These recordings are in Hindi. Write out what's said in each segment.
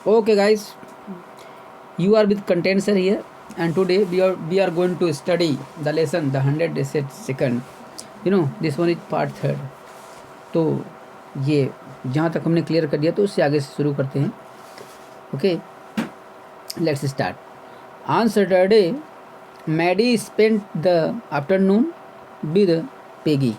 Okay guys, you are with content sir here, and today we are going to study the lesson the 100 second. This one is part third. तो ये जहाँ तक हमने क्लियर कर दिया तो उससे आगे से शुरू करते हैं. Okay, let's start. On Saturday Maddy spent the afternoon with Peggy.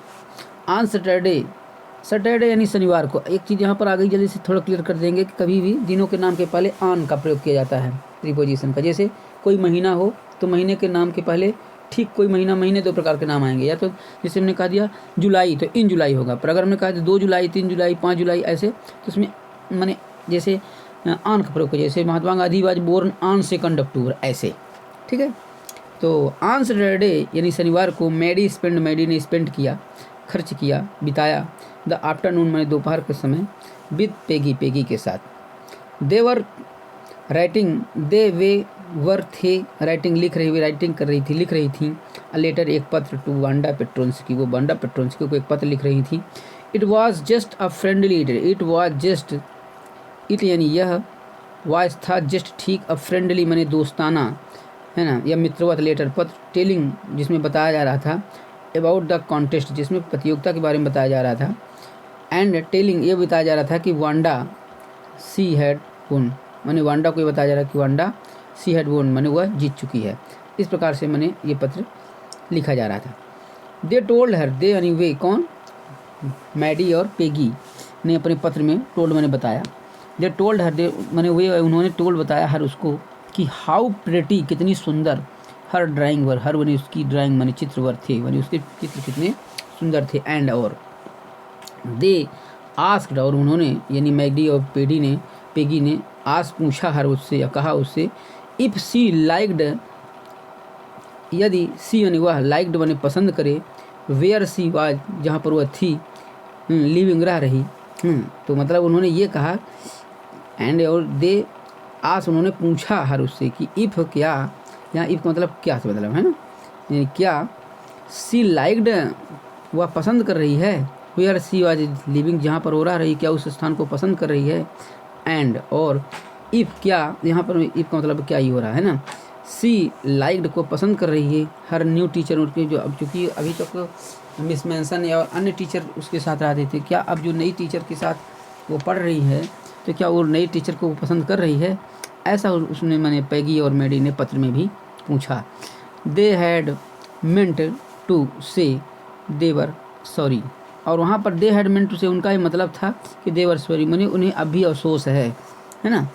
On Saturday यानी शनिवार को. एक चीज़ यहाँ पर आ गई, जल्दी से थोड़ा क्लियर कर देंगे कि कभी भी दिनों के नाम के पहले ऑन का प्रयोग किया जाता है प्रीपोजिशन का. जैसे कोई महीना हो तो महीने के नाम के पहले ठीक कोई महीने दो प्रकार के नाम आएंगे. या तो जैसे हमने कहा दिया जुलाई तो इन जुलाई होगा, पर अगर हमने कहा 2 जुलाई 3 जुलाई 5 जुलाई ऐसे, तो उसमें माने जैसे ऑन का प्रयोग किया. जैसे Mahatma Gandhi was born on 2 अक्टूबर ऐसे. ठीक है, तो ऑन सैटरडे यानी शनिवार को मैडी ने स्पेंड किया, खर्च किया, बिताया द आफ्टरनून मैंने दोपहर के समय विद पेगी के साथ. दे वर राइटिंग लिख रही थी अ लेटर एक पत्र टू वांडा पेट्रोन्स्की. वो वांडा पेट्रोन्स्की को एक पत्र लिख रही थी. It was just a friendly letter. It यानी यह, वाज था जस्ट ठीक, अ फ्रेंडली मैंने दोस्ताना है ना, या मित्रवत लेटर पत्र. टेलिंग जिसमें बताया जा रहा था, अबाउट द कॉन्टेस्ट जिसमें प्रतियोगिता के बारे में बताया जा रहा था, एंड टेलिंग ये बताया जा रहा था कि वांडा सी हैड वोन, मैंने वांडा को ये बताया जा रहा है कि वांडा सी हैड वोन मैंने वह जीत चुकी है. इस प्रकार से मैंने ये पत्र लिखा जा रहा था. दे टोल्ड हर, दे यानी वे कौन, मैडी और पेगी ने अपने पत्र में टोल्ड मैंने बताया. दे टोल्ड हर, दे मैंने वे उन्होंने टोल्ड बताया हर उसको कि हाउ प्रेटी कितनी सुंदर, हर ड्राइंग वर, हर बनी उसकी ड्राइंग मैंने चित्रवर थे, मैंने उसके चित्र कितने सुंदर थे. एंड और दे आस्क्ड, और उन्होंने यानी मैडी और पेगी ने आज पूछा हर उससे या कहा उससे, इफ़ सी लाइक्ड, यदि सी यानी वह, लाइक्ड मैंने पसंद करे, वेयर सी वाज जहाँ पर वह थी, लिविंग रह रही. तो मतलब उन्होंने ये कहा, एंड और दे आस उन्होंने पूछा हर उससे कि इफ़ क्या, यहाँ इफ़ का मतलब क्या से मतलब है ना, यानी क्या सी लाइक्ड वह पसंद कर रही है, वेयर सी वाज लिविंग जहाँ पर वो रह रही, क्या उस स्थान को पसंद कर रही है. एंड और इफ़ क्या, यहाँ पर इफ़ का मतलब क्या ही हो रहा है ना, सी लाइक्ड को पसंद कर रही है हर न्यू टीचर उनके, जो अब चूँकि अभी तक मिस मेंशन या अन्य टीचर उसके साथ रहते थे, क्या अब जो नई टीचर के साथ वो पढ़ रही है तो क्या वो नई टीचर को पसंद कर रही है, ऐसा उसने मैंने पेगी और मैडी ने पत्र में भी पूछा. दे हैड मेंट टू से देवर सॉरी, और वहाँ पर दे हैड मेंट टू से उनका ही मतलब था कि देवर सॉरी, मैंने उन्हें अब भी अफसोस है ना.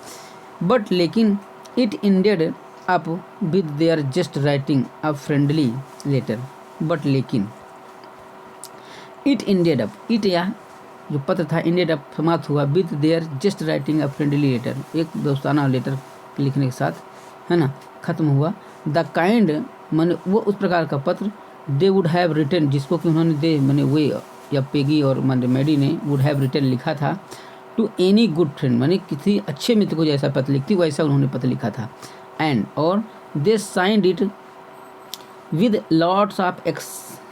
बट लेकिन it ended up with their just writing a friendly letter. But लेकिन इट इंडेड अप, इट या जो पत्र था, इंडेड अप समाप्त हुआ, with their just writing a friendly letter, एक दोस्ताना लेटर लिखने के साथ है ना, ख़त्म हुआ. द काइंड मैंने वो उस प्रकार का पत्र, दे वुड हैव रिटन जिसको कि उन्होंने दे मैंने वे या पेगी और मैडी ने वुड हैव रिटन लिखा था, टू एनी गुड फ्रेंड मैंने किसी अच्छे मित्र को जैसा पत्र लिखती वैसा उन्होंने पत्र लिखा था. एंड और they signed it with lots of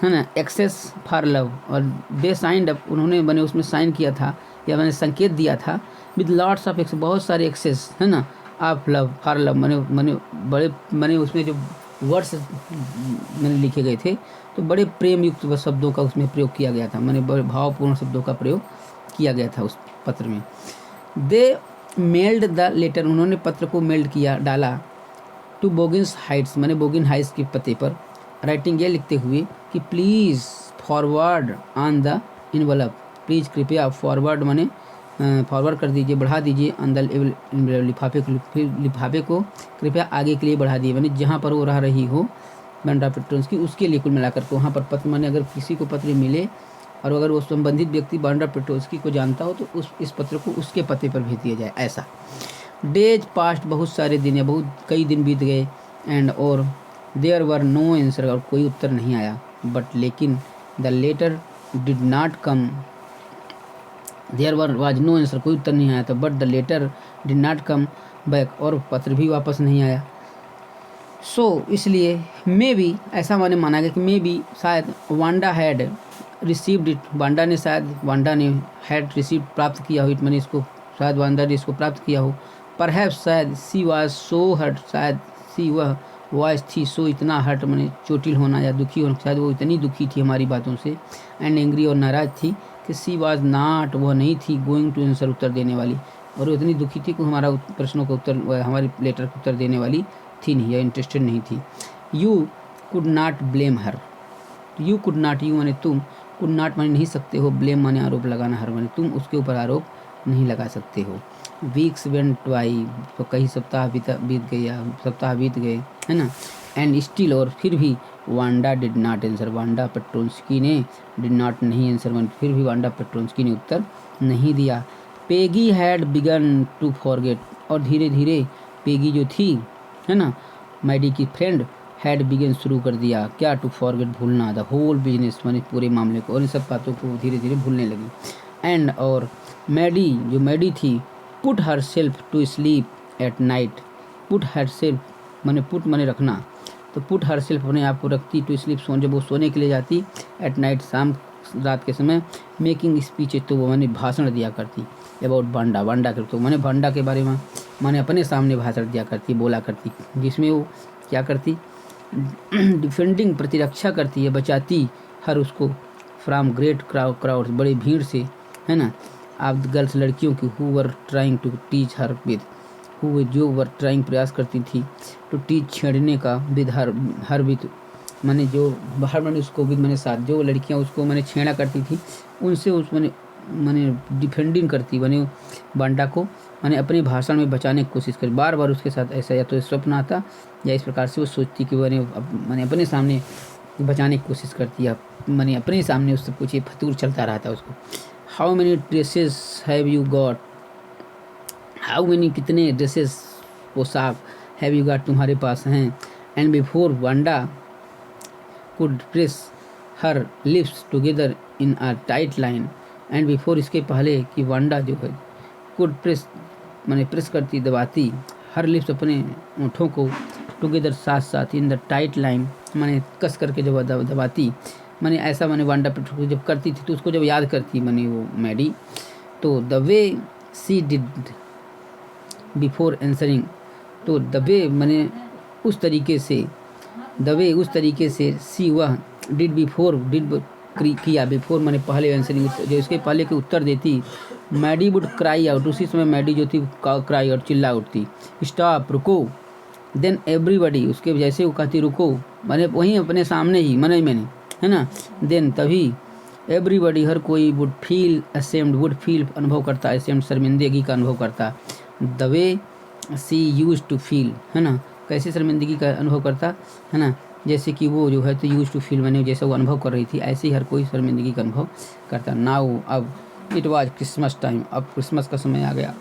है ना एक्सेस फॉर लव, और दे साइंड अप उन्होंने मैंने उसमें साइन किया था या मैंने संकेत दिया था, विद लॉट्स ऑफ बहुत सारे एक्सेस है ना ऑफ लव फॉर लव, मैंने उसमें जो वर्ड्स मैंने लिखे गए थे तो बड़े प्रेम युक्त शब्दों का उसमें प्रयोग किया गया था, मैंने बड़े भावपूर्ण शब्दों का प्रयोग किया गया था उस पत्र में. दे मेल्ड द लेटर उन्होंने पत्र को मेल्ड किया, डाला, टू बोगिन्स हाइट्स मैंने बोगिन हाइट्स के पते पर, राइटिंग ये लिखते हुए कि please forward on the envelope, please कृपया फॉरवर्ड मैंने फॉरवर्ड कर दीजिए, बढ़ा दीजिए ऑन द लिफाफे को कृपया आगे के लिए बढ़ा दिए, मैंने जहाँ पर वो रह रही हो वांडा पेट्रोन्स्की उसके लिए कुल मिलाकर के वहाँ पर पत्र मैंने अगर किसी को पत्र मिले और अगर वो संबंधित व्यक्ति वांडा पेट्रोन्स्की को जानता हो तो इस पत्र को उसके पते पर भेज दिया जाए ऐसा. डेज पास्ट बहुत सारे दिन या कई दिन बीत गए. एंड और देयर वर नो आंसर और कोई उत्तर नहीं आया. बट लेकिन the letter did not come, there was no answer कोई उत्तर नहीं आया था, but the letter did not come back और पत्र भी वापस नहीं आया. सो इसलिए मे बी ऐसा मैंने माना गया कि मे बी शायद Wanda had received it, Wanda ने हैड रिसीव्ड प्राप्त किया हो इट, मैंने इसको शायद वांडा ने इसको प्राप्त किया हो, परहैप्स शायद सी वाज सो हर्ट, शायद सी वह वॉइस थी सो इतना हर्ट मैंने चोटिल होना या दुखी होना, शायद वो इतनी दुखी थी हमारी बातों से, एंड एंग्री और नाराज़ थी कि सी वाज नॉट, वह नहीं थी गोइंग टू आंसर, उत्तर देने वाली, और वो इतनी दुखी थी कि हमारा प्रश्नों का उत्तर, हमारी लेटर का उत्तर देने वाली थी नहीं या इंटरेस्टेड नहीं थी। You could not blame her, you could not, you माने तुम, कुड नॉट माने नहीं सकते हो, ब्लेम माने आरोप लगाना, हर माने तुम उसके ऊपर आरोप नहीं लगा सकते हो। वीक्स वेंट बाई, तो कई सप्ताह बीत गए या सप्ताह बीत गए, है ना, एंड स्टिल, और फिर भी Wanda did not answer, Wanda Petronski ने डिड नॉट नहीं आंसर माने फिर भी वांडा पेट्रोंस्की ने उत्तर नहीं दिया। Peggy had begun to forget, और धीरे धीरे पेगी जो थी, है ना, मैडी की फ्रेंड, हैड बिगन शुरू कर दिया क्या, टू फॉरगेट भूलना, द होल बिजनेस माने पूरे मामले को, और इन सब बातों को धीरे धीरे भूलने लगी। एंड और मैडी, जो मैडी थी, put herself to sleep at night, put herself माने पुट माने रखना, तो पुट हर सेल्फ अपने आप को रखती, टू स्लीप जब वो सोने के लिए जाती, एट नाइट शाम रात के समय, मेकिंग स्पीच, तो वो मैंने भाषण दिया करती, अबाउट बांडा, बांडा के, तो मैंने बांडा के बारे में मैंने अपने सामने भाषण दिया करती, बोला करती, जिसमें वो क्या करती, डिफेंडिंग प्रतिरक्षा करती है, बचाती हर उसको, फ्राम ग्रेट क्राउड बड़ी भीड़ से, है ना, आप गर्ल्स लड़कियों की, who were trying to teach her with, who जो वर ट्राइंग प्रयास करती थी, टू टीच छेड़ने का, विद हर विद मैंने जो बाहर मैंने उसको विद मैंने साथ, जो लड़कियां उसको मैंने छेड़ा करती थी उनसे उस मैंने डिफेंडिंग करती मैंने बांडा को, मैंने अपने भाषण में बचाने की कोशिश करी, बार बार उसके साथ ऐसा या तो स्वप्न आता या इस प्रकार से वो सोचती कि मैंने अपने सामने बचाने की कोशिश करती है, मैंने अपने सामने उससे कुछ फतूर चलता रहता उसको। How many dresses have you got, how many कितने ड्रेसेस पोशाक, हैव यू गॉट तुम्हारे पास हैं, and before Wanda could press her lips together in a tight line, and before इसके पहले कि वांडा जो है कुड प्रेस मैंने प्रेस करती दबाती, हर लिप्स अपने ओंठों को, टुगेदर साथ साथ, इन द टाइट लाइन मैंने कस करके जब दबाती, मैंने ऐसा मैंने वांडा पेट्रोंस्की जब करती थी तो उसको जब याद करती मैंने वो मैडी, तो the way she did before answering, तो द वे मैंने उस तरीके से, द वे उस तरीके से, सी वह, डिड बिफोर डिड किया, बिफोर मैंने पहले आंसरिंग जो इसके पहले के उत्तर देती, मैडी वुड क्राई आउट, उसी समय मैडी जो थी क्राई आउट चिल्ला उठती, स्टॉप रुको, देन एवरीबडी उसके जैसे वो कहती रुको, मैंने वहीं अपने सामने ही मैंने है ना, देन तभी एवरीबडी हर कोई, would feel ashamed, would feel अनुभव करता, असेम्ड शर्मिंदगी का अनुभव करता, the way she used to feel, है ना, कैसे शर्मिंदगी का अनुभव करता, है ना, जैसे कि वो जो है तो यूज टू फील मैंने जैसे वो अनुभव कर रही थी ऐसे ही हर कोई शर्मिंदगी का अनुभव करता। नाउ अब इट वाज क्रिसमस टाइम, अब क्रिसमस का समय आ गया,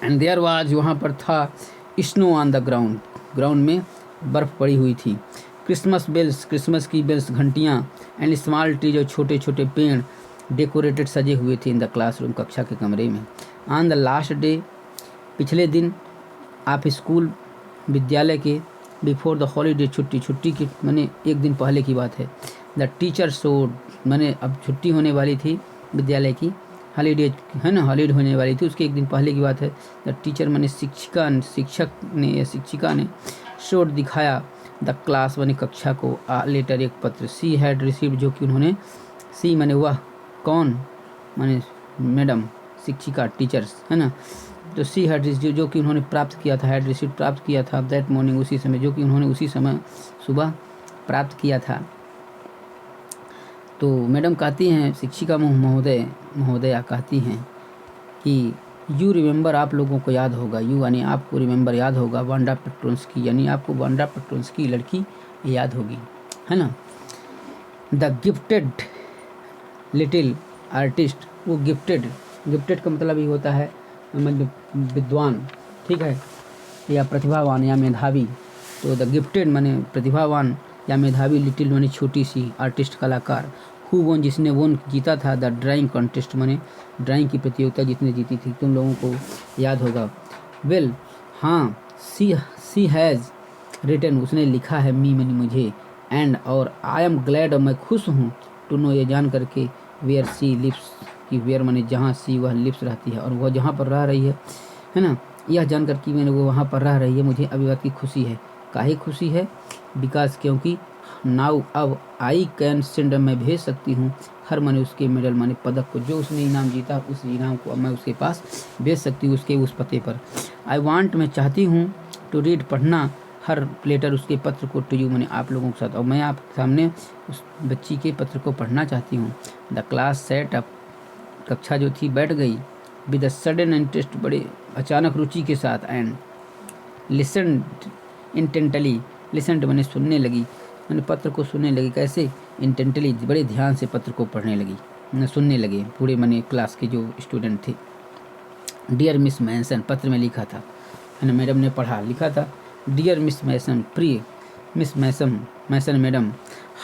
एंड देयर वाज वहाँ पर था snow on the ground, ground में बर्फ़ पड़ी हुई थी, क्रिसमस बेल्स, क्रिसमस की बेल्स घंटियाँ, एंड स्मॉल ट्री जो छोटे छोटे पेड़, डेकोरेटेड सजे हुए थे इन द क्लासरूम कक्षा के कमरे में, ऑन द लास्ट डे पिछले दिन, आप स्कूल विद्यालय के, बिफोर द हॉलीडे छुट्टी की मैंने एक दिन पहले की बात है, द टीचर शोड मैंने अब छुट्टी होने वाली थी विद्यालय की, हॉलीडे है ना, हॉलीडे होने वाली थी उसके एक दिन पहले की बात है, द टीचर मैंने शिक्षक ने या शिक्षिका ने, शोड दिखाया, द क्लास मैंने कक्षा को, लेटर एक पत्र, सी हैड रिसीव्ड जो कि उन्होंने, सी मैंने वह कौन मैंने मैडम शिक्षिका टीचर्स है ना, तो सी हैड जो कि उन्होंने प्राप्त किया था, हैड रिसीव्ड प्राप्त किया था, दैट मॉर्निंग उसी समय, जो कि उन्होंने उसी समय सुबह प्राप्त किया था। तो मैडम कहती हैं, शिक्षिका महोदया कहती हैं कि यू रिमेंबर, आप लोगों को याद होगा, यू यानी आपको, रिमेंबर याद होगा, वांडा पेट्रोंस्की यानी आपको वांडा पेट्रोंस्की लड़की याद होगी, है ना, द गिफ्टेड लिटिल आर्टिस्ट, वो गिफ्टेड का मतलब ही होता है मतलब विद्वान, ठीक है, या प्रतिभावान या मेधावी, तो द गिफ्टेड माने प्रतिभावान या मेधावी, लिटिल माने छोटी सी, आर्टिस्ट कलाकार, हु वोन जिसने वोन जीता था, द ड्राइंग कॉन्टेस्ट माने ड्राइंग की प्रतियोगिता जिसने जीती थी, तुम लोगों को याद होगा। वेल हाँ, सी हैज़ रिटन उसने लिखा है, मी माने मुझे, एंड और आई एम ग्लैड और मैं खुश हूँ, टू नो ये जान करके, वेयर सी लिप्स की, वेयर माने जहाँ सी वह लिप्स रहती है और वह जहाँ पर रह रही है, है ना। यह जानकर कि मैंने वो वहाँ पर रह रही है मुझे अभी बात की खुशी है। काहे खुशी है? बिकॉज क्योंकि नाउ अब आई कैन सेंड, मैं भेज सकती हूँ हर मैंने उसके मेडल माने पदक को, जो उसने इनाम जीता उस इनाम को अब मैं उसके पास भेज सकती हूँ उसके उस पते पर। आई वांट, मैं चाहती हूँ, टू रीड, पढ़ना, हर लेटर, उसके पत्र को, टू यू, मैंने आप लोगों के साथ, और मैं आपके सामने उस बच्ची के पत्र को पढ़ना चाहती हूँ। द क्लास सेट अप, कक्षा जो थी बैठ गई, विद अ सडन इंटरेस्ट, बड़े अचानक रुचि के साथ, एंड लिसनड इंटेंटली, लिसनड मैंने सुनने लगी, मैंने पत्र को सुनने लगी। कैसे? इंटेंटली, बड़े ध्यान से पत्र को पढ़ने लगी, मैंने सुनने लगे पूरे मैंने क्लास के जो स्टूडेंट थे। डियर मिस मैसन, पत्र में लिखा था, है ना, मैडम ने पढ़ा, लिखा था, डियर मिस मैसन, प्रिय Miss Mason madam,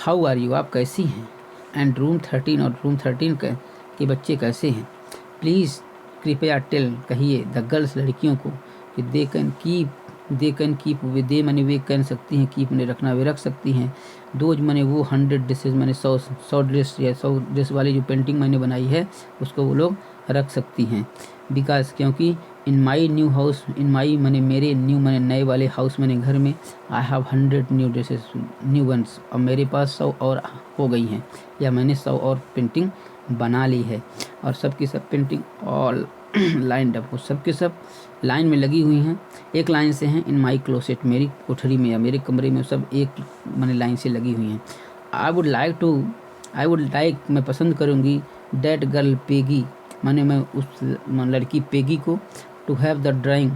how are you, आप कैसी हैं? एंड रूम 13, और रूम 13 के बच्चे कैसे हैं? प्लीज़, कृपया, टेल, कहिए, द गर्ल्स, लड़कियों को, कि दे कैन कीप, वे दे मैंने वे कैन सकती हैं, कीप मैंने रखना, वे रख सकती हैं, दोज मैंने वो, 100 ड्रेसेस मैंने 100 ड्रेस या 100 ड्रेस वाली जो पेंटिंग मैंने बनाई है उसको वो लोग रख सकती हैं। बिकॉज, क्योंकि, इन माई न्यू हाउस, इन माई मैंने मेरे, न्यू मैंने नए वाले हाउस मैंने घर में, I have 100 new dresses, new ones, अब मेरे पास 100 और हो गई हैं, या मैंने 100 और पेंटिंग बना ली है, और सब की सब पेंटिंग ऑल लाइंड अप, सब के सब लाइन में लगी हुई हैं, एक लाइन से हैं। इन माई क्लोसेट, मेरी कोठरी में या मेरे कमरे में सब एक मैंने लाइन से लगी हुई हैं। आई वुड लाइक, मैं पसंद करूँगी, दैट गर्ल पेगी, मैं उस लड़की पेगी को, टू हैव द ड्राइंग,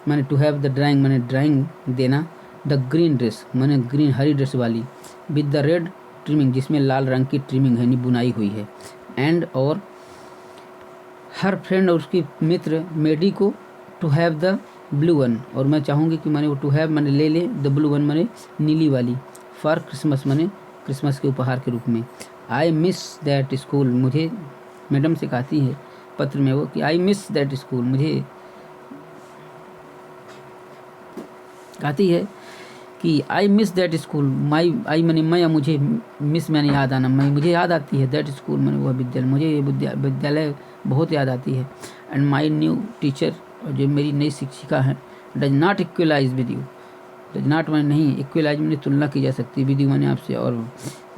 मैंने ड्राइंग देना, द ग्रीन ड्रेस, मैंने ग्रीन हरी ड्रेस वाली, विद द रेड ट्रिमिंग, जिसमें लाल रंग की ट्रिमिंग है, बुनाई हुई है, एंड, और हर फ्रेंड, और उसकी मित्र मेडी को, to have the blue one, और मैं चाहूँगी कि मैंने वो टू हैव मैंने ले द ब्लू वन मैंने नीली वाली, फॉर क्रिसमस, मैंने क्रिसमस के उपहार के रूप में। आई मिस दैट स्कूल, मुझे मैडम से कहती है पत्र में वो कि आई मिस दैट स्कूल, मुझे कहती है कि आई मिस दैट स्कूल, आई मैंने मैं, या मुझे, मिस मैंने याद आना, मुझे याद आती है, दैट स्कूल मैंने वह विद्यालय, मुझे ये विद्यालय बहुत याद आती है, एंड माई न्यू टीचर, और जो मेरी नई शिक्षिका है, does not equalize with you, does not मैंने नहीं, इक्वलाइज मैंने तुलना की जा सकती विद यू मैंने आपसे, और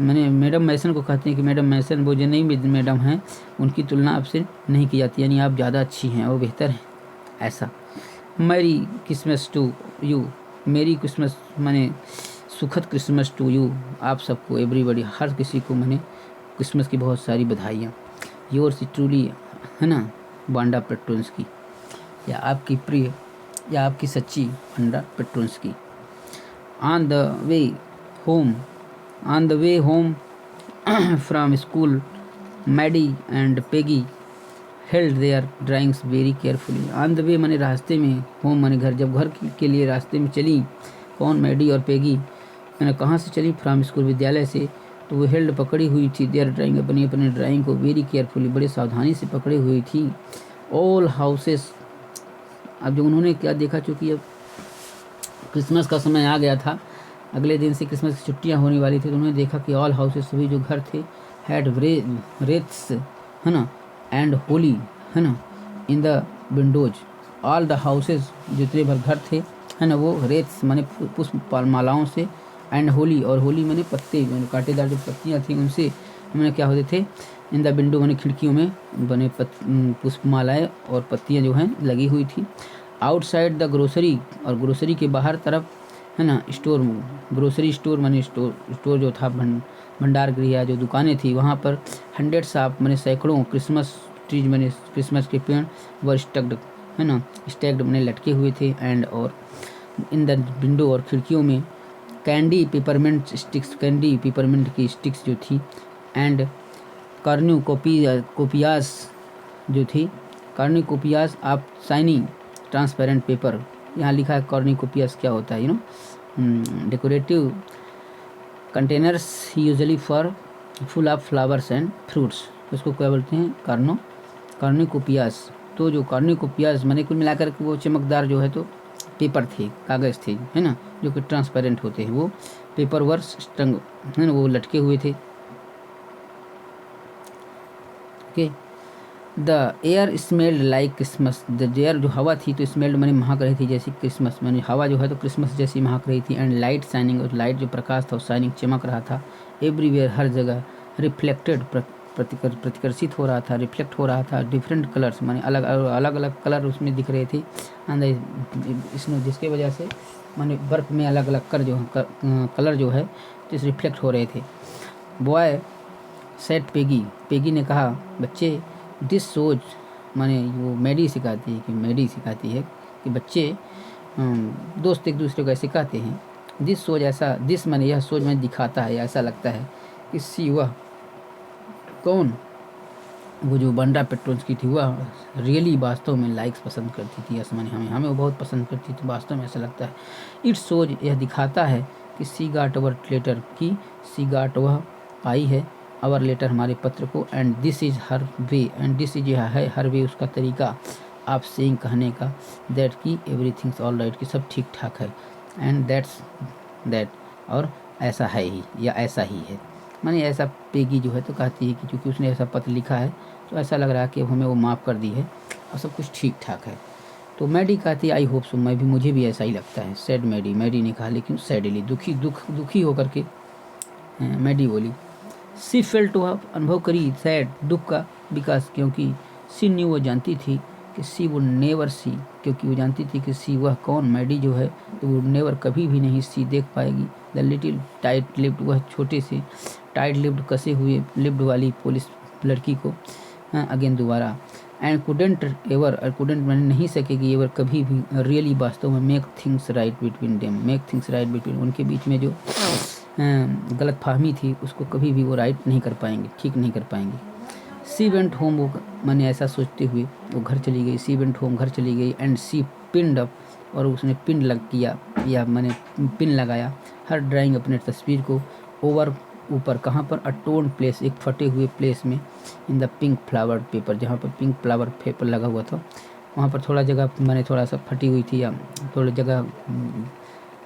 मैंने मैडम मैसन को कहती हैं कि मैडम मैसन, वो जो नई मैडम हैं उनकी तुलना आपसे नहीं की जाती, यानी आप ज़्यादा अच्छी हैं और बेहतर हैं, ऐसा। Merry Christmas to you, merry Christmas मैंने सुखद क्रिसमस टू यू, आप सबको, एवरीबॉडी, हर किसी को मैंने क्रिसमस की बहुत सारी बधाइयाँ। योर्स ट्रूली, है ना, वांडा पेट्रोन्स की, या आपकी प्रिय, या आपकी सच्ची वांडा पेट्रोन्स की। On the way home from school, Maddy and Peggy held their drawings very carefully. On the way मैंने रास्ते में, होम मैंने घर, जब घर के लिए रास्ते में चली, कौन, मैडी और पेगी, मैंने कहाँ से चली, फ्रॉम स्कूल, विद्यालय से, तो वो हेल्ड पकड़ी हुई थी, देयर ड्राइंग, अपनी ड्राइंग को, वेरी केयरफुली, बड़े सावधानी से पकड़ी हुई थी। ऑल हाउसेस, अब जो उन्होंने क्या देखा, चूँकि अब क्रिसमस का समय आ गया था, अगले दिन से क्रिसमस की छुट्टियाँ होने वाली थी, तो उन्होंने देखा कि ऑल हाउसेस, सभी जो घर थे, हैड रेथ्स, है ना, एंड होली, है ना, in the Windows, all the houses, जितने भर घर थे, है ना, वो रेथ्स माने पुष्प मालाओं से, एंड होली, और होली मैंने पत्ते, कांटेदार जो पत्तियाँ थी उनसे मैंने क्या होते थे, इन द विंडो मैंने खिड़कियों में बने पुष्प मालाएँ और पत्तियाँ जो हैं लगी हुई थी। आउटसाइड द ग्रोसरी, और ग्रोसरी के बाहर तरफ, है ना, स्टोर, ग्रोसरी स्टोर मैंने स्टोर जो था, भंडार गृह या जो दुकानें थी, वहाँ पर हंड्रेड्स ऑफ मैंने सैकड़ों क्रिसमस ट्रीज, मैंने क्रिसमस के पेड़ वर स्टक्ड, है ना, स्टैक्ड मैंने लटके हुए थे, एंड, और इन द विंडो, और खिड़कियों में, candy peppermint sticks, candy peppermint की स्टिक्स जो थी, एंड कॉर्नुकोपियास जो थी, कॉर्नुकोपियास ऑफ शाइनी ट्रांसपेरेंट पेपर, यहाँ लिखा है कॉर्नुकोपियास क्या होता है, decorative containers usually for full of flowers and fruits, उसको क्या बोलते हैं, कॉर्नुकोपियास। तो जो कॉर्नुकोपियास मैंने कुल मिलाकर के वो चमकदार जो है तो पेपर थे, कागज़ थे, है ना, जो कि ट्रांसपेरेंट होते हैं, वो पेपर वर्स स्टंग, है ना, वो लटके हुए थे। Okay, the air smelled like Christmas, the air जो हवा थी तो स्मेल्ड मैंने महक रही थी जैसी क्रिसमस, मैंने हवा जो है तो क्रिसमस जैसी महक रही थी। एंड लाइट शाइनिंग, और लाइट जो प्रकाश था शाइनिंग चमक रहा था। एवरीवेयर हर जगह, रिफ्लेक्टेड प्रतिकर्षित हो रहा था, रिफ्लेक्ट हो रहा था। डिफरेंट कलर्स माने अलग अलग कलर उसमें दिख रहे थे। एंड स्नो, जिसके वजह से माने बर्फ़ में अलग अलग कलर जो है जिस रिफ्लेक्ट हो रहे थे। बॉय सेड पेगी, पेगी ने कहा बच्चे, दिस सोच, माने वो मैडी सिखाती है कि बच्चे दोस्त एक दूसरे को ऐसे कहते हैं। दिस सोच, ऐसा, दिस माने यह सोच मैंने दिखाता है, ऐसा लगता है कि सी, वह कौन, वो जो बंडा पेट्रोल्स की थी वह रियली वास्तव में लाइक्स पसंद करती थी। यस माने हमें वो बहुत पसंद करती थी, वास्तव में ऐसा लगता है। इट्स सोज, यह दिखाता है कि सी गाट अवर लेटर, की सी गाट, वह पाई है, अवर लेटर हमारे पत्र को। And this is her way, and this is, यह है हर वे उसका तरीका, आप सेइंग कहने का, दैट की एवरीथिंग्स ऑल राइट, कि सब ठीक ठाक है। एंड दैट्स दैट, और ऐसा है ही, या ऐसा ही है। माने ऐसा पेगी जो है तो कहती है कि क्योंकि उसने ऐसा पत्र लिखा है तो ऐसा लग रहा है कि हमें वो माफ़ कर दी है और सब कुछ ठीक ठाक है। तो मैडी कहती है आई होप सो, मुझे भी ऐसा ही लगता है। सैड मैडी, मैडी ने कहा लेकिन सैडली, दुखी होकर के मैडी बोली। सी फेल्ट, वह अनुभव करी, सैड, दुख का, बिकॉज, क्योंकि सी न्यू, वो जानती थी कि सी वुड नेवर सी, क्योंकि वो जानती थी कि सी, वह कौन, मैडी जो है, तो वुड नेवर, कभी भी नहीं सी देख पाएगी। द लिटिल टाइट लिप्ड, वह छोटे से टाइट लिप्ड, कसे हुए लिप्ड वाली पुलिस लड़की को, अगेन दोबारा। एंड कुडेंट एवर, और कुडेंट मैंने नहीं सकेगी एवर, कभी भी, रियली वास्तव में, make things right between them, make things right between, उनके बीच में जो गलत फहमी थी उसको कभी भी वो राइट नहीं कर पाएंगे, ठीक नहीं कर पाएंगे। सी वेंट होम, वो मैंने ऐसा सोचते हुए वो घर चली गई। सी वेंट होम, घर चली गई। एंड सी पिंड अप, और उसने पिन लग किया, या मैंने पिन लगाया, हर ड्राइंग, अपने तस्वीर को, ओवर, ऊपर, कहाँ पर, अ टोन प्लेस, एक फटे हुए प्लेस में, in the pink flower paper, जहाँ पर पिंक फ्लावर पेपर लगा हुआ था वहाँ पर थोड़ा जगह मैंने थोड़ा सा फटी हुई थी या थोड़ी जगह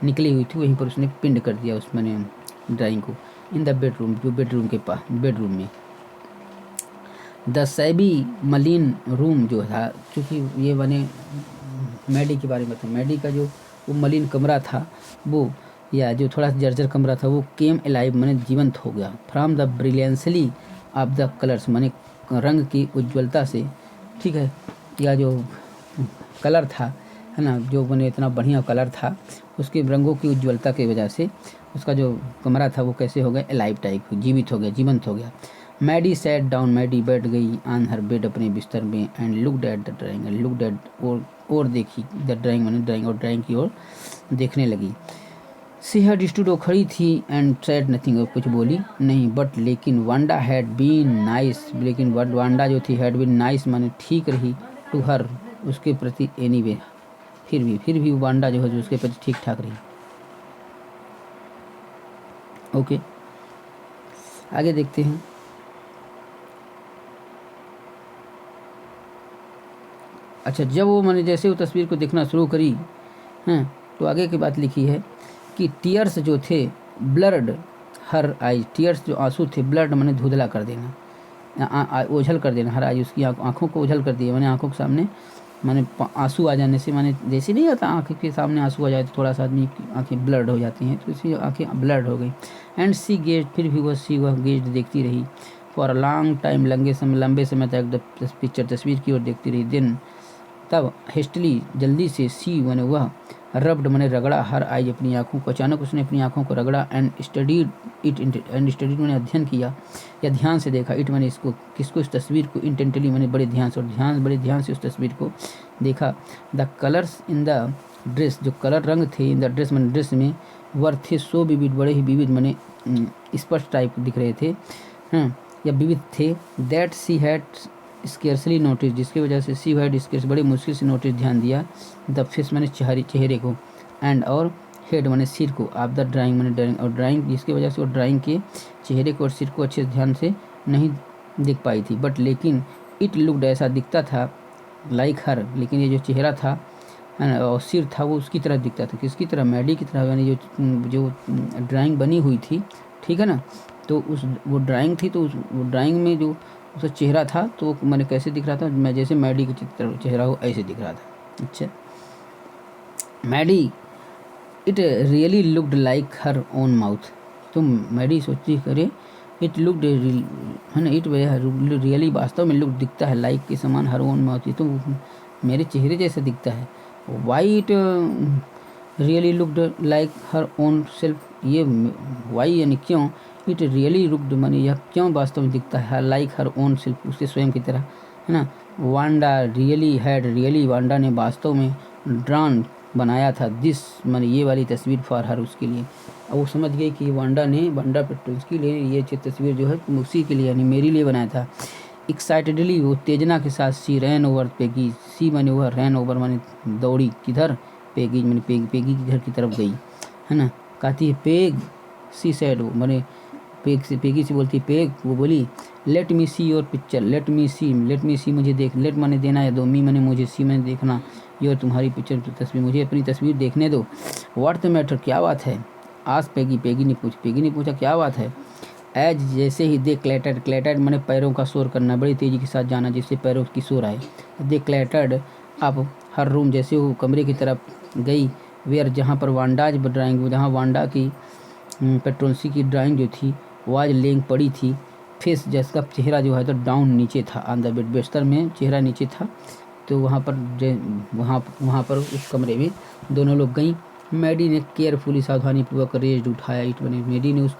निकली हुई थी, वहीं पर उसने पिंड कर दिया उस मैंने ड्राइंग को। इन द बेडरूम, जो बेडरूम के पास, बेडरूम में। द सैबी मलिन रूम, जो था, चूँकि ये मैंने मैडी के बारे में था, मैडी का जो वो मलिन कमरा था वो, या जो थोड़ा जर्जर कमरा था वो, केम एलाइव, मैंने जीवंत हो गया। From the brilliantly of the colours, मैंने रंग की उज्ज्वलता से, ठीक है, या जो कलर था, है ना, जो मैंने इतना बढ़िया कलर था उसके रंगों की उज्ज्वलता की वजह से उसका जो कमरा था वो कैसे हो गया, एलाइव टाइप, जीवित हो गया, जीवंत हो गया। मैडी सैट डाउन, मैडी बैठ गई, ऑन हर बेड, अपने बिस्तर में। And looked at the drawing, and looked at, और देखी, द ड्राइंग, मैंने ड्राइंग, और ड्राइंग की ओर देखने लगी। सी हैड स्टूड, वो खड़ी थी। एंड सैड नथिंग, और कुछ बोली नहीं। बट, लेकिन, वांडा हैड बीन नाइस, लेकिन वांडा जो थी, हैड बीन नाइस, माने ठीक रही, टू हर, उसके प्रति, एनीवे, फिर भी वांडा जो है जो उसके प्रति ठीक ठाक रही। ओके, आगे देखते हैं। अच्छा, जब वो मैंने जैसे वो तस्वीर को देखना शुरू करी, हैं, तो आगे की बात लिखी है कि टीयर्स जो थे, ब्लर्ड हर आई, टीयर्स जो आंसू थे, ब्लर्ड मैंने धुंधला कर देना, ओझल कर देना, हर आई, उसकी आँखों को ओझल कर दिया, मैंने आँखों के सामने, मैंने आंसू आ जाने से, मैंने जैसे नहीं आता आँख के सामने आंसू आ जाए तो थोड़ा सा आदमी की आँखें ब्लर्ड हो जाती हैं, तो इसी आँखें ब्लर्ड हो गई। एंड सी गेज, फिर भी वह गेज देखती रही, फॉर अ लॉन्ग टाइम, लंबे समय तक, द पिक्चर, तस्वीर की ओर देखती रही। देन, तब, हेस्टली, जल्दी से, सी मैंने वह, रब्ड मैंने रगड़ा, हर आई, अपनी आँखों को, अचानक उसने अपनी आँखों को रगड़ा। And studied it, and studied मैंने अध्ययन किया, या ध्यान से देखा। इट मैंने इसको, किसको, इस तस्वीर को, इंटेंटली मैंने बड़े ध्यान से, और बड़े ध्यान से उस तस्वीर को देखा। The colours in the dress, जो कलर रंग थे, इन द ड्रेस मैंने ड्रेस में, वर थे सो विविड, बड़े ही विविध, मैंने स्पष्ट टाइप दिख रहे थे, हैं, या विविध थे। That she had scarcely notice, जिसकी वजह से सी हैड स्केर्स, बड़े मुश्किल से नोटिस, ध्यान दिया। द फेस मैंने चेहरे को, एंड, और हेड मैंने सिर को, आप द ड्राइंग मैंने ड्राइंग, और ड्राइंग, जिसकी वजह से वो ड्राइंग के चेहरे को और सिर को अच्छे ध्यान से नहीं देख पाई थी। बट, लेकिन, इट लुक्ड, ऐसा दिखता था, लाइक हर, लेकिन ये जो चेहरा था और सिर था वो उसकी तरह दिखता था, किसकी तरह, मैडी की तरह, यानी जो ड्राइंग बनी हुई थी, ठीक है ना, तो वो ड्राइंग थी, तो वो ड्राइंग में जो उसका चेहरा था तो मैंने कैसे दिख रहा था, मैं जैसे मैडी का चित्र चेहरा हो ऐसे दिख रहा था। अच्छा, Maddy it really looked like her own mouth. तो मैडी सोचती अरे इट लुक्ड है ना, इट रियली वास्तव में लुक दिखता है लाइक के समान हर ओन माउथ, ये तो मेरे चेहरे जैसा दिखता है। Why it really looked like her own self, ये वाई यानी क्यों, इट रियली लुक्ड माने यह क्यों वास्तव में दिखता है लाइक हर ओन सेल्फ, उसके स्वयं की तरह, है ना। Wanda really had, really Wanda ने वास्तव में ड्रॉन बनाया था दिस माने ये वाली तस्वीर फॉर हर, उसके लिए। अब वो समझ गई कि वांडा पेट्रोल्स्की लिए ये तस्वीर जो है उसी के लिए यानी मेरे लिए बनाया था। एक्साइटेडली वो तेजना के साथ सी रैन ओवर पेगी, सी माने वह रैन ओवर माने दौड़ी, किधर, पेगी माने पेगी की घर की तरफ गई, है ना। कहती है पेग, सी सैड, वो माने पेगी से बोलती है पेग, वो बोली let me see your picture, let me see मुझे देख, लेट माने देना या दो, मी माने मुझे, सी माने देखना, योर तुम्हारी पिक्चर तस्वीर, मुझे अपनी तस्वीर देखने दो। व्हाट द मैटर, क्या बात है, आज पेगी ने पूछा क्या बात है। एज जैसे ही दे क्लैटर्ड माने पैरों का शोर करना, बड़ी तेज़ी के साथ जाना जिससे पैरों की शोर आए। दे क्लैटर्ड अब हर रूम, जैसे वो कमरे की तरफ गई, वेयर जहाँ पर वांडाज ड्राइंग, जहाँ वांडा की पेट्रोल्सी की ड्राइंग जो थी वाज लेंग पड़ी थी, फेस जिसका चेहरा जो है तो डाउन नीचे था, ऑन द बेड बिस्तर में चेहरा नीचे था। तो वहाँ पर उस कमरे में दोनों लोग गई। मैडी ने केयरफुली सावधानीपूर्वक रेज्ड उठाया इट माने मैडी ने उस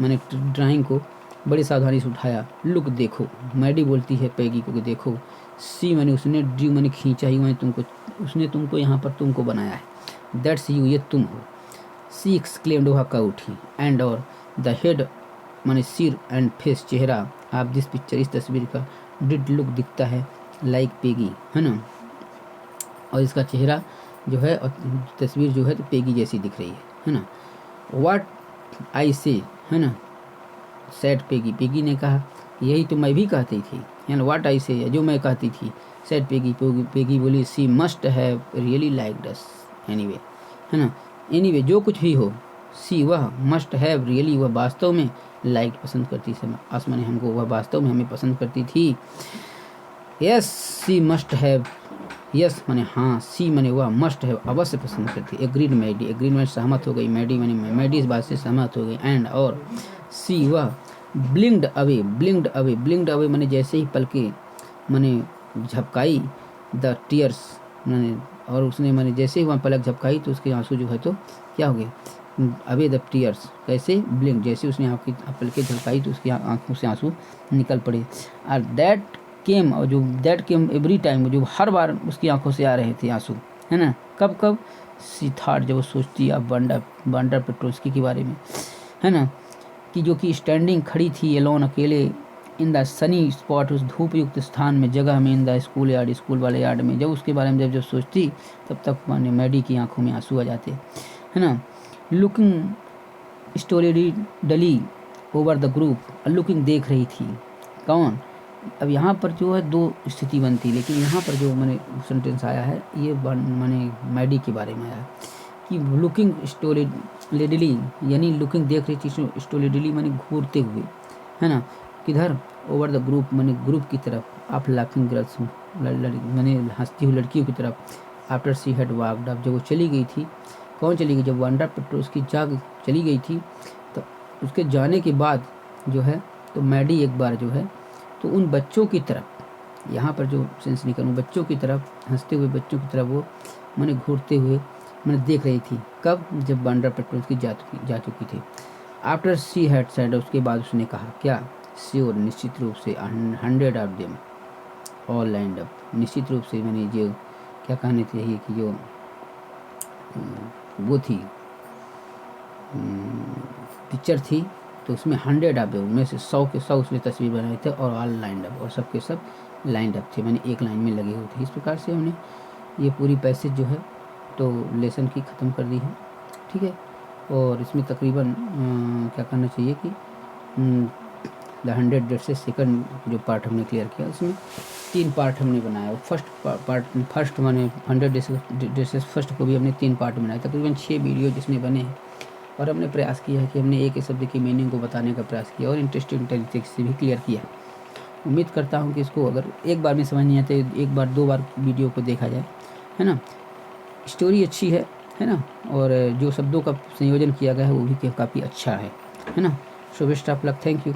मैंने ड्राइंग को बड़ी सावधानी से उठाया। लुक देखो, मैडी बोलती है पैगी को कि देखो, सी मैंने उसने ड्यू मैंने खींचा ही मैंने तुमको, उसने तुमको यहाँ पर तुमको बनाया है, दैट्स यू, ये तुम हो। सी एक्सक्लेम्ड, वह कह उठी, एंड और द हेड माने सिर एंड फेस चेहरा आप दिस पिक्चर इस तस्वीर का डिड लुक दिखता है लाइक पेगी, है ना। और इसका चेहरा जो है और तस्वीर जो है तो पेगी जैसी दिख रही है ना। व्हाट आई से, है ना, सैड पेगी ने कहा यही तो मैं भी कहती थी, है ना। व्हाट आई से, जो मैं कहती थी, सैड पेगी बोली she must have really liked us anyway, है ना। एनीवे जो कुछ भी हो, सी वह मस्ट हैव रियली वह वास्तव में लाइक पसंद करती थी, आसमानी हमको वह वास्तव में हमें पसंद करती थी। Yes she must have, yes माने हाँ, सी माने वह, मस्ट हैव अवश्य पसंद करती, एग्रीड मैडी सहमत हो गई, मैडी इस बात से सहमत हो गई। एंड और सी वह ब्लिंक्ड अवे माने जैसे ही पलके माने झपकाई, द टीयर्स माने और उसने माने जैसे ही वहाँ पलक झपकाई तो उसके आंसू जो है तो क्या हो गए, अवे द टीयर्स, कैसे ब्लिंक, जैसे उसने आपकी पलके झपकाई तो उसकी आंखों से आंसू निकल पड़े। और दैट केम एवरी टाइम, जो हर बार उसकी आंखों से आ रहे थे आंसू, है ना। कब सी थॉट, जब वो सोचती अब वांडा पेट्रोल्स्की के बारे में, है ना, कि जो कि स्टैंडिंग खड़ी थी एलोन अकेले, इन द सनी स्पॉट उस धूप युक्त स्थान में, जगह में, इन द स्कूल वाले यार्ड में, जब उसके बारे में जब सोचती तब तक माने मैडी की आंखों में आंसू आ जाते, है ना। Looking stolidly over the group, looking देख रही थी कौन, अब यहाँ पर जो है दो स्थिति बनती, लेकिन यहाँ पर जो मैंने सेंटेंस आया है ये मैंने मैडी के बारे में आया कि लुकिंग स्टोरीडली यानी लुकिंग देख रही थी, स्टोरीडली माने घूरते हुए, है ना, किधर, ओवर द ग्रुप माने ग्रुप की तरफ, आप लाफिंग गर्ल्स माने हंसती हुई लड़कियों की तरफ। After she had walked up, जब वो चली गई थी, कौन चली गई, जब वांडा पेट्रोल्स्की जाग चली गई थी, तो उसके जाने के बाद जो है तो मैडी एक बार जो है तो उन बच्चों की तरफ, यहाँ पर जो सेंस निकलूँ, बच्चों की तरफ, हंसते हुए बच्चों की तरफ वो मैंने घूरते हुए मैंने देख रही थी, कब, जब वांडा पेट्रोल्स्की जा चुकी थी। आफ्टर सी हैड सेड, उसके बाद उसने कहा क्या, श्योर निश्चित रूप से, 100 of them all lined up, निश्चित रूप से मैंने जो क्या कहने चाहिए कि जो वो थी पिक्चर थी तो उसमें 100 ऑफ देम उनमें से 100 के 100 उसने तस्वीर बनाए थे और ऑल लाइंड अप, और सब के सब लाइंड अप थे, मैंने एक लाइन में लगे हुए थे। इस प्रकार से हमने ये पूरी पैसेज जो है तो लेसन की ख़त्म कर दी है, ठीक है। और इसमें तकरीबन क्या करना चाहिए कि द 100 डेट्स सेकंड जो पार्ट हमने क्लियर किया, इसमें 3 पार्ट हमने बनाया। फर्स्ट माने 100 डेट्स फर्स्ट को भी हमने 3 पार्ट बनाया, तकरीबन 6 वीडियो जिसमें बने हैं, और हमने प्रयास किया है कि हमने एक ही शब्द की मीनिंग को बताने का प्रयास किया और इंटरेस्टिंग तरीके से भी क्लियर किया। उम्मीद करता हूँ कि इसको अगर एक बार में समझ नहीं आते, एक बार 2 बार वीडियो को देखा जाए, है ना। स्टोरी अच्छी है ना, और जो शब्दों का संयोजन किया गया है वो भी काफ़ी अच्छा है ना। So best of luck, thank you.